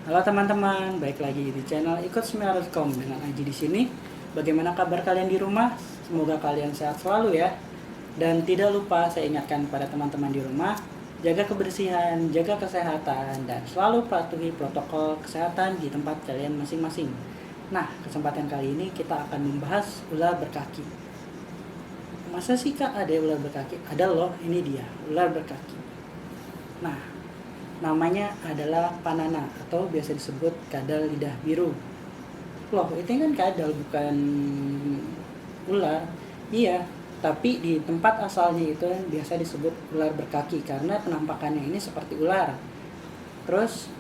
Halo teman-teman, baik lagi di channel Ikut Semia.com dengan Aji di sini. Bagaimana kabar kalian di rumah? Semoga kalian sehat selalu ya. Dan tidak lupa saya ingatkan pada teman-teman di rumah, jaga kebersihan, jaga kesehatan, dan selalu patuhi protokol kesehatan di tempat kalian masing-masing. Nah, kesempatan kali ini kita akan membahas ular berkaki. Masa sih kak ada ular berkaki? Ada loh, ini dia, ular berkaki. Nah, namanya adalah panana atau biasa disebut kadal lidah biru. Loh, itu kan kadal bukan ular. Iya, tapi di tempat asalnya itu biasa disebut ular berkaki karena penampakannya ini seperti ular. Terus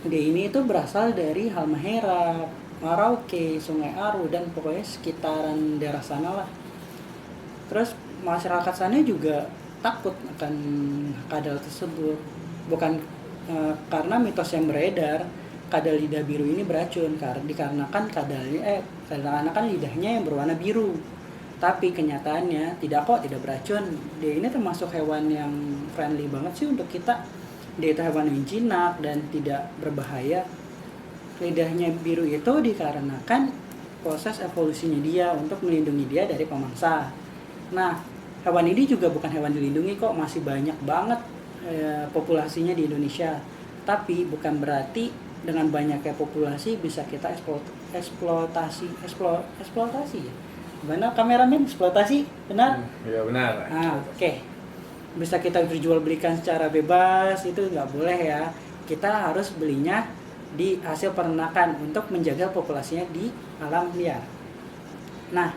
dia ini itu berasal dari Halmahera, Merauke, Sungai Aru, dan pokoknya sekitaran daerah sana lah. Terus masyarakat sana juga takut akan kadal tersebut. Bukan karena mitos yang beredar kadal lidah biru ini beracun dikarenakan karena lidahnya yang berwarna biru. Tapi kenyataannya tidak beracun. Dia ini termasuk hewan yang friendly banget sih untuk kita. Dia itu hewan yang jinak dan tidak berbahaya. Lidahnya biru itu dikarenakan proses evolusinya dia untuk melindungi dia dari pemangsa. Nah, hewan ini juga bukan hewan dilindungi kok, masih banyak banget populasinya di Indonesia. Tapi bukan berarti dengan banyaknya populasi bisa kita eksploitasi ya. Benar kameramen, eksploitasi, benar? Ya benar. Oke. Bisa kita jual belikan secara bebas, itu nggak boleh ya. Kita harus belinya di hasil peternakan untuk menjaga populasinya di alam liar. Nah,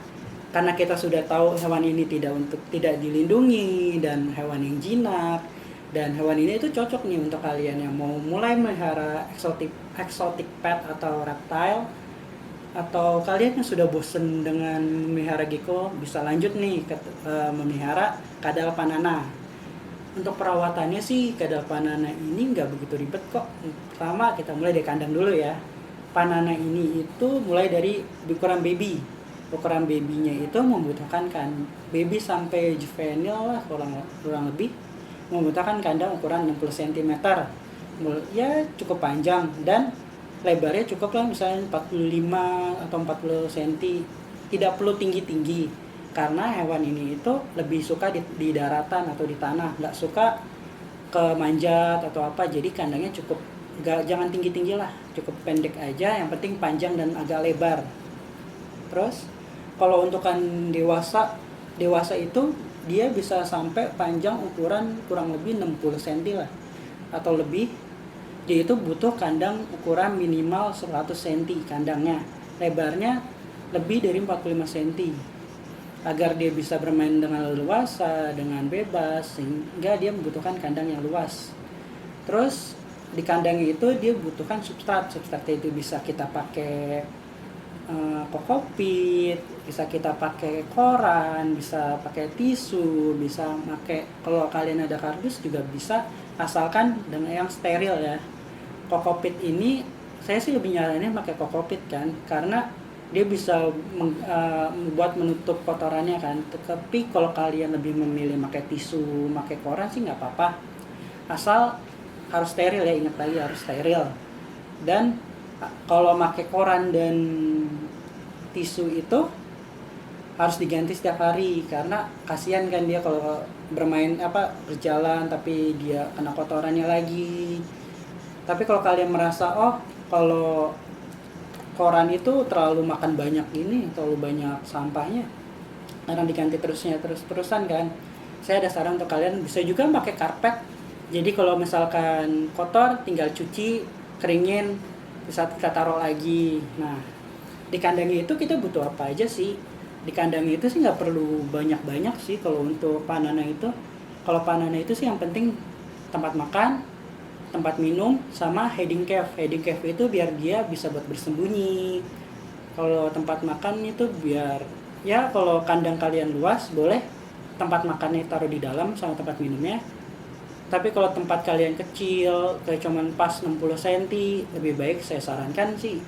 karena kita sudah tahu hewan ini tidak dilindungi dan hewan yang jinak, dan hewan ini itu cocok nih untuk kalian yang mau mulai melihara exotic pet atau reptile, atau kalian yang sudah bosen dengan memelihara gecko bisa lanjut nih ke memelihara kadal panana. Untuk perawatannya sih kadal panana ini nggak begitu ribet kok. Pertama kita mulai dari kandang dulu ya. Panana ini itu mulai dari ukuran baby. Ukuran babynya itu membutuhkan kan baby sampai juvenile lah kurang lebih membutuhkan kandang ukuran 60 cm. Ya cukup panjang dan lebarnya cukup lah misalnya 45 atau 40 cm. Tidak perlu tinggi-tinggi karena hewan ini itu lebih suka di daratan atau di tanah, nggak suka ke manjat atau apa. Jadi kandangnya cukup jangan tinggi-tinggi lah, cukup pendek aja, yang penting panjang dan agak lebar. Terus kalau untuk kan dewasa itu dia bisa sampai panjang ukuran kurang lebih 60 cm lah atau lebih. Dia itu butuh kandang ukuran minimal 100 cm kandangnya, lebarnya lebih dari 45 cm agar dia bisa bermain dengan leluasa, dengan bebas, sehingga dia membutuhkan kandang yang luas. Terus di kandang itu dia butuhkan substrat itu bisa kita pakai kokopit, bisa kita pakai koran, bisa pakai tisu, bisa pakai, kalau kalian ada kardus juga bisa, asalkan dengan yang steril ya. Kokopit ini saya sih lebih nyaranin pakai kokopit kan, karena dia bisa membuat menutup kotorannya kan. Tapi kalau kalian lebih memilih pakai tisu, pakai koran sih nggak apa-apa, asal harus steril ya, ingat lagi harus steril. Dan kalau pakai koran dan tisu itu harus diganti setiap hari karena kasihan kan dia kalau berjalan tapi dia kena kotorannya lagi. Tapi kalau kalian merasa kalau koran itu terlalu makan banyak terlalu banyak sampahnya karena diganti terus-terusan kan, saya ada saran untuk kalian bisa juga pakai karpet. Jadi kalau misalkan kotor tinggal cuci, keringin, bisa kita taruh lagi. Nah, di kandangnya itu kita butuh apa aja sih? Di kandangnya itu sih nggak perlu banyak-banyak sih kalau untuk panana itu. Kalau panana itu sih yang penting tempat makan, tempat minum, sama hiding cave. Hiding cave itu biar dia bisa buat bersembunyi. Kalau tempat makan itu biar ya, kalau kandang kalian luas boleh tempat makannya taruh di dalam sama tempat minumnya. Tapi kalau tempat kalian kecil kayak cuman pas 60 cm, lebih baik saya sarankan sih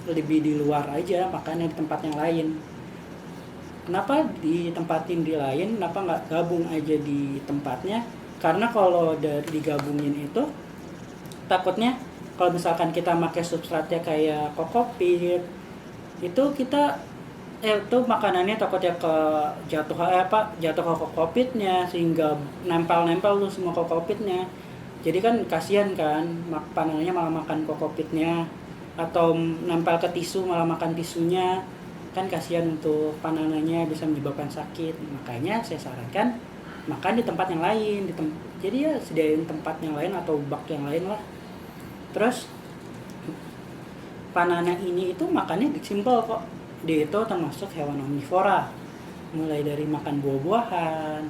lebih di luar aja, makannya di tempat yang lain. Kenapa ditempatin di lain? Kenapa nggak gabung aja di tempatnya? Karena kalau digabungin itu takutnya Kalau misalkan kita pakai substratnya kayak kokopit, itu kita itu makanannya takutnya jatuh ke kokopitnya, sehingga nempel tuh semua kokopitnya. Jadi kan kasihan kan, panennya malah makan kokopitnya, atau nempel ke tisu malah makan tisunya, kan kasihan untuk panennya, bisa menyebabkan sakit. Makanya saya sarankan makan di tempat yang lain, jadi ya sediain tempat yang lain atau bak yang lain lah. Terus panana ini itu makannya simpel kok. Dia itu termasuk hewan omnivora. Mulai dari makan buah-buahan,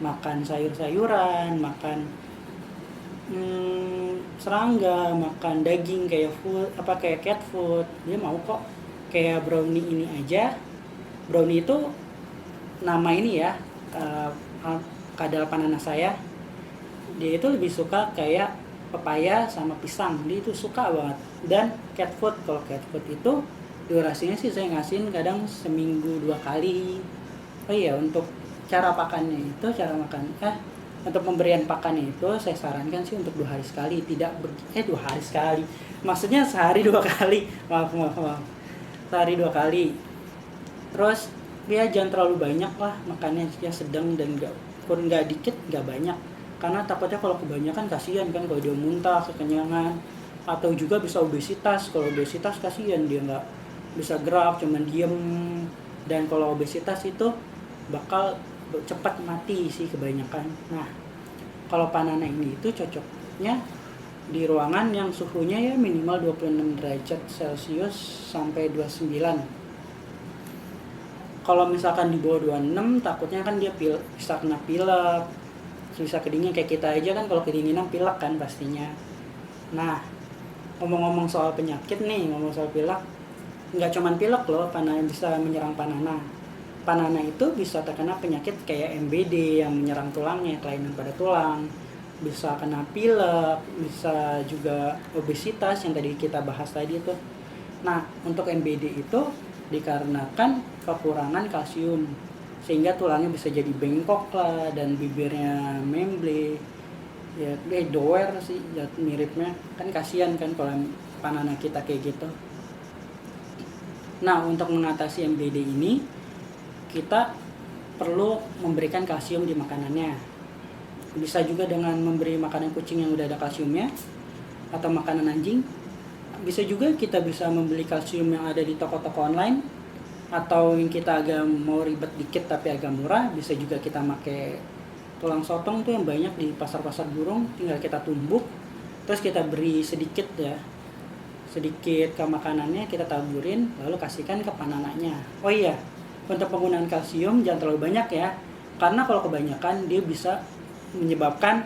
makan sayur-sayuran, makan serangga, makan daging kayak cat food. Dia mau kok. Kayak brownie ini aja. Brownie itu nama ini ya, kadal panana saya. Dia itu lebih suka kayak pepaya sama pisang, dia itu suka banget. Dan cat food, kalau cat food itu durasinya sih saya ngasihin kadang seminggu 2 kali. Oh iya, untuk cara pakannya itu, untuk pemberian pakannya itu saya sarankan sih untuk 2 hari sekali, 2 hari sekali, maksudnya sehari 2 kali, maaf, sehari 2 kali. Terus ya jangan terlalu banyak lah makannya, ya sedang, dan nggak dikit nggak banyak, karena takutnya kalau kebanyakan kasihan kan, kalau dia muntah, kekenyangan, atau juga bisa obesitas. Kalau obesitas kasihan, dia nggak bisa gerak, cuman diem. Dan kalau obesitas itu bakal cepat mati sih kebanyakan. Nah, kalau panana ini itu cocoknya di ruangan yang suhunya ya minimal 26 derajat Celcius sampai 29. Kalau misalkan di bawah 26 takutnya kan dia bisa kena pilek, bisa kedinginan. Kayak kita aja kan kalau kedinginan pilek kan pastinya. Nah, ngomong-ngomong soal penyakit nih, ngomong soal pilek, nggak cuman pilek loh panana bisa menyerang panana. Panana itu bisa terkena penyakit kayak MBD yang menyerang tulangnya, kelainan pada tulang, bisa kena pilek, bisa juga obesitas yang tadi kita bahas tadi tuh. Nah, untuk MBD itu dikarenakan kekurangan kalsium, sehingga tulangnya bisa jadi bengkok lah, dan bibirnya memble, ya doer sih miripnya, kan kasihan kan kalau panana kita kayak gitu. Nah, untuk mengatasi MBD ini kita perlu memberikan kalsium di makanannya. Bisa juga dengan memberi makanan kucing yang udah ada kalsiumnya, atau makanan anjing. Bisa juga kita bisa membeli kalsium yang ada di toko-toko online, atau yang kita agak mau ribet dikit tapi agak murah, bisa juga kita pakai tulang sotong tuh yang banyak di pasar-pasar burung, tinggal kita tumbuk, terus kita beri sedikit ke makanannya, kita taburin, lalu kasihkan ke panananya. Oh iya, untuk penggunaan kalsium jangan terlalu banyak ya, karena kalau kebanyakan dia bisa menyebabkan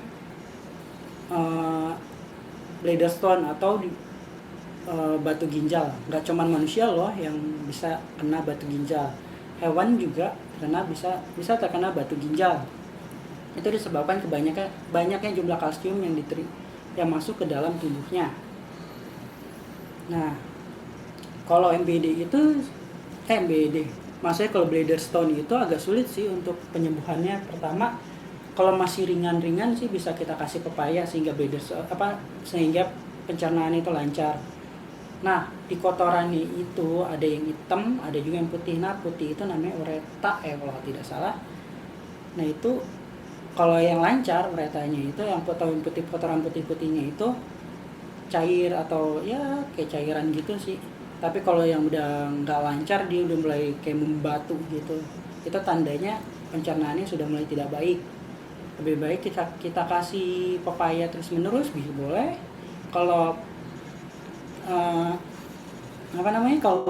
bladder stone atau batu ginjal. Nggak cuma manusia loh yang bisa kena batu ginjal, hewan juga bisa terkena batu ginjal. Itu disebabkan banyaknya jumlah kalsium yang masuk ke dalam tubuhnya. Nah, kalau maksudnya kalau bladder stone itu agak sulit sih untuk penyembuhannya. Pertama, kalau masih ringan-ringan sih bisa kita kasih pepaya sehingga sehingga pencernaan itu lancar. Nah, di kotorannya itu ada yang hitam, ada juga yang putih. Nah, putih itu namanya ureta kalau tidak salah. Nah, itu kalau yang lancar uretanya itu, yang kotoran putih-putihnya itu cair atau ya kayak cairan gitu sih. Tapi kalau yang udah nggak lancar, dia udah mulai kayak membatu gitu, itu tandanya pencernaannya sudah mulai tidak baik. Lebih baik kita kasih pepaya terus menerus bisa boleh. Kalau kalau